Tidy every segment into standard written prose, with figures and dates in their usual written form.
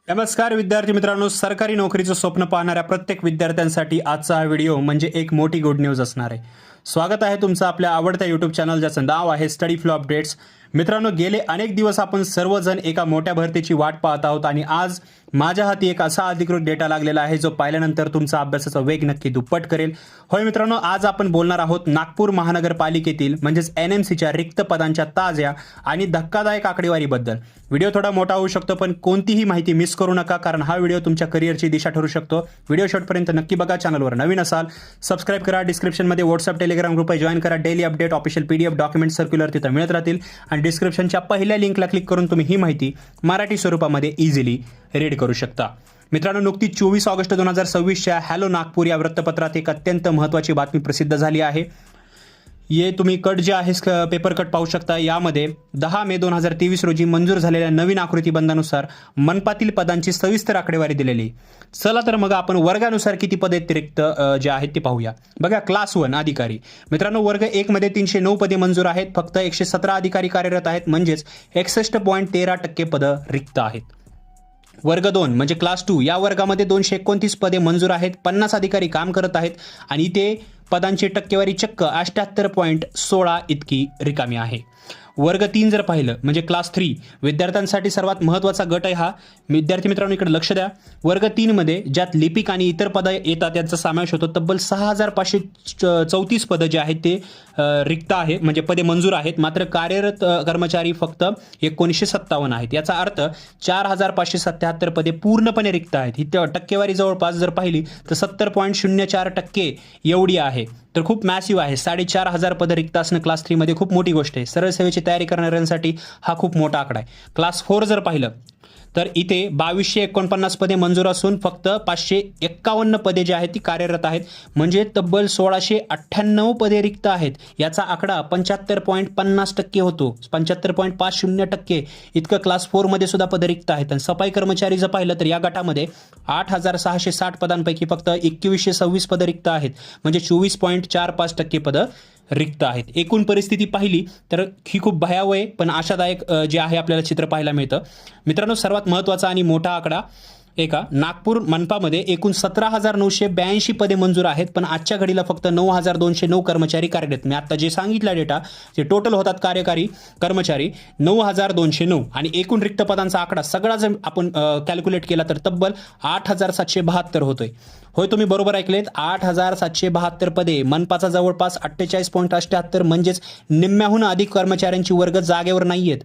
नमस्कार विद्यार्थी मित्रांनो, सरकारी नोकरीचं स्वप्न पाहणाऱ्या प्रत्येक विद्यार्थ्यांसाठी आजचा हा व्हिडिओ म्हणजे एक मोठी गुड न्यूज असणार आहे। स्वागत आहे तुमचं आपल्या आवडत्या YouTube चॅनल ज्याचं नाव आहे स्टडी फ्लो अपडेट्स। मित्रांनो, गेले अनेक दिवस आपण सर्वजण एका मोठ्या भरतीची वाट पाहत आहोत आणि आज माझ्या हाती एक असा अधिकृत डेटा लागलेला आहे जो पाहिल्यानंतर तुमचा अभ्यासाचा वेग नक्की दुप्पट करेल। होय मित्रांनो, आज आपण बोलणार आहोत नागपूर महानगरपालिकेतील म्हणजेच NMCच्या रिक्त पदांच्या ताज्या आणि धक्कादायक आकडेवारीबद्दल। व्हिडिओ थोडा मोठा होऊ शकतो पण कोणतीही माहिती मिस करू नका, कारण हा व्हिडिओ तुमच्या करिअरची दिशा ठरू शकतो। व्हिडिओ शेवटपर्यंत नक्की बघा। चॅनलवर नवीन असाल सबस्क्राइब करा, डिस्क्रिप्शनमध्ये WhatsApp टेलिग्राम ग्रुप जॉइन करा। Daily update, official PDF, document, circular तिथे मिळत राहतील आणि डिस्क्रिप्शनच्या पहिल्या लिंकला क्लिक करून तुम्ही ही माहिती मराठी स्वरूपामध्ये इझिली रीड करू शकता। मित्रांनो, नुकतीच 24 ऑगस्ट 2026च्या हॅलो नागपूर या वृत्तपत्रात एक अत्यंत महत्त्वाची बातमी प्रसिद्ध झाली आहे। ये तुम्ही कट जे आहे पेपर कट पाहू शकता। यामध्ये 10 मे 2023 रोजी मंजूर झालेल्या नवीन आकृतीबंधानुसार मनपातील पदांची सविस्तर आकडेवारी दिलेली। चला तर मग आपण वर्गानुसार किती पदे रिक्त जे आहेत ते पाहूया। बघा, क्लास 1 अधिकारी मित्रांनो, वर्ग 1 मध्ये 309 पदे मंजूर आहेत। फक्त 117 अधिकारी कार्यरत आहेत, म्हणजेच 61.13% पदं रिक्त आहेत। वर्ग 2 म्हणजे क्लास 2 या वर्गामध्ये 229 पदे मंजूर आहेत। 50 अधिकारी काम करत आहेत आणि ते पदांची टक्केवारी चक्क 78.16 इतकी रिकामी आहे। वर्ग 3 जर पाहिलं म्हणजे क्लास 3 विद्यार्थ्यांसाठी सर्वात महत्त्वाचा गट आहे हा। विद्यार्थी मित्रांनो इकडे लक्ष द्या। वर्ग 3 मध्ये ज्यात लिपिक आणि इतर पदं येतात त्यांचा समावेश होतो। तब्बल 6534 पदं जे आहेत ते रिक्त आहे, म्हणजे पदे मंजूर आहेत। मात्र कार्यरत कर्मचारी फक्त 1957 आहेत। याचा अर्थ 4577 पदे पूर्णपणे रिक्त आहेत। ही टक्केवारी जवळपास जर पाहिली तर 70.04% एवढी आहे। तर खूप मॅसिव्ह आहे। 4500 पदं रिक्त असणं क्लास 3 मध्ये खूप मोठी गोष्ट आहे। सरळ सेवेची तयारी करणाऱ्यांसाठी हा खूप मोठा आकडा आहे। क्लास 4 जर पाहिलं तर इथे 2249 पदे मंजूर असून फक्त 551 पदे जी आहेत ती कार्यरत आहेत, म्हणजे तब्बल 1698 पदे रिक्त आहेत। याचा आकडा 75.50% होतो। 75.50% इतकं क्लास 4 मध्ये सुद्धा पदे रिक्त आहेत। आणि सफाई कर्मचारी जर पाहिलं तर या गटामध्ये 8660 पदांपैकी फक्त 2126 पदं रिक्त आहेत, म्हणजे 24.45% पदं रिक्त आहेत। एकूण परिस्थिती पाहिली तर ही खूप भयावह आहे पण आशादायक जे आहे आपल्याला चित्र पाहायला मिळतं। मित्रांनो, सर्वात महत्त्वाचा आणि मोठा आकडा एका नागपूर मनपामध्ये एकूण 17,982 पदे मंजूर आहेत, पण आजच्या घडीला फक्त 9,209 कर्मचारी कार्यरत। मी आता जे सांगितलं डेटा जे टोटल होतात कार्यकारी कर्मचारी 9,209 आणि एकूण रिक्त पदांचा आकडा सगळा जर आपण कॅल्क्युलेट केला तर तब्बल 8,772 होतोय। होय, तुम्ही बरोबर ऐकलेत, 8,772 पदे। मनपाचा जवळपास 48.78 म्हणजेच निम्म्याहून अधिक कर्मचाऱ्यांची वर्ग जागेवर नाहीयेत।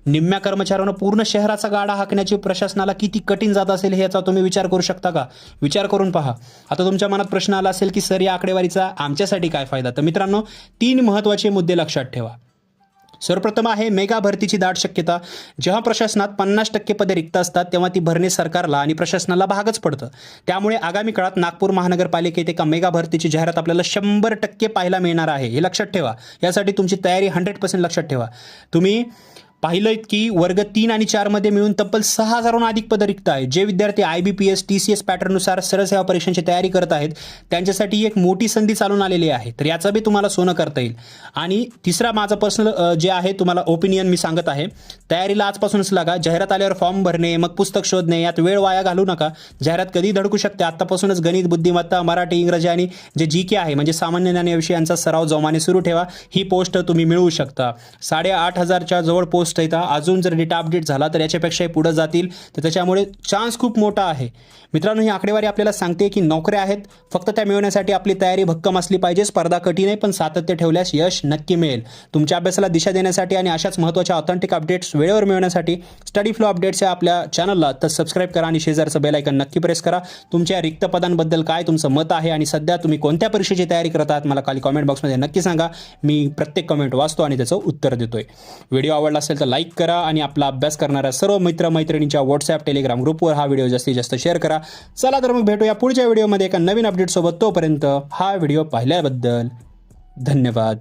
निम्म्या कर्मचाऱ्यांना पूर्ण शहराचा गाडा हाकण्याची प्रशासनाला किती कठीण जात असेल हे याचा तुम्ही विचार करू शकता का? विचार करून पहा। आता तुमच्या मनात प्रश्न आला असेल की सर या आकडेवारीचा आमच्यासाठी काय फायदा? तर मित्रांनो, 3 महत्त्वाचे मुद्दे लक्षात ठेवा। सर्वप्रथम आहे मेगा भरतीची दाट शक्यता। जेव्हा प्रशासनात 50% पदे रिक्त असतात तेव्हा ती भरणे सरकारला आणि प्रशासनाला भागच पडतं। त्यामुळे आगामी काळात नागपूर महानगरपालिकेत एका मेगा भरतीची जाहिरात आपल्याला 100% पाहायला मिळणार आहे, हे लक्षात ठेवा। यासाठी तुमची तयारी 100% लक्षात ठेवा। तुम्ही पाहिलं की वर्ग 3 आणि 4 मध्ये मिळून तब्बल 6000हून अधिक पदं रिक्त आहेत। जे विद्यार्थी IBPS TCS पॅटर्ननुसार सरळ सेवा परीक्षांची तयारी करत आहेत त्यांच्यासाठी एक मोठी संधी चालून आलेली आहे, तर याचं बी तुम्हाला सोनं करता येईल। आणि तिसरा माझा पर्सनल जे आहे तुम्हाला ओपिनियन मी सांगत आहे, तयारीला आजपासूनच लागा। जाहिरात आल्यावर फॉर्म भरणे मग पुस्तक शोधणे यात वेळ वाया घालू नका। जाहिरात कधी धडकू शकते, आतापासूनच गणित, बुद्धिमत्ता, मराठी, इंग्रजी आणि जे GK आहे म्हणजे सामान्य ज्ञान या विषयांचा सराव जोमाने सुरू ठेवा। ही पोस्ट तुम्ही मिळवू शकता। 8500च्या जवळ पोस्ट अजून जर डेटा अपडेट झाला तर याच्यापेक्षाही पुढे जातील, तर त्याच्यामुळे चान्स खूप मोठा आहे। मित्रांनो, ही आकडेवारी आपल्याला सांगते की नोकऱ्या आहेत, फक्त त्या मिळवण्यासाठी आपली तयारी भक्कम असली पाहिजे। स्पर्धा कठीण आहे पण सातत्य ठेवल्यास यश नक्की मिळेल। तुमच्या अभ्यासाला दिशा देण्यासाठी आणि अशाच महत्त्वाच्या ऑथेंटिक अपडेट्स वेळेवर मिळवण्यासाठी स्टडी फ्लो अपडेट्स या आपल्या चॅनलला तर सबस्क्राइब करा आणि शेजारचं बेल आयकॉन नक्की प्रेस करा। तुमच्या रिक्त पदांबद्दल काय तुमचं मत आहे आणि सध्या तुम्ही कोणत्या परीक्षेची तयारी करत आहात मला खाली कमेंट बॉक्समध्ये नक्की सांगा। मी प्रत्येक कमेंट वाचतो आणि त्याचं उत्तर देतोय। व्हिडिओ आवडला असेल तर लाईक करा आणि आपला अभ्यास करणाऱ्या सर्व मित्रमैत्रिणींच्या WhatsApp टेलिग्राम ग्रुपवर हा व्हिडिओ जास्तीत जास्त शेअर करा। चला तर मग भेटूया पुढच्या व्हिडिओमध्ये एका नवीन अपडेट सोबत। तोपर्यंत हा व्हिडिओ पाहिल्याबद्दल धन्यवाद।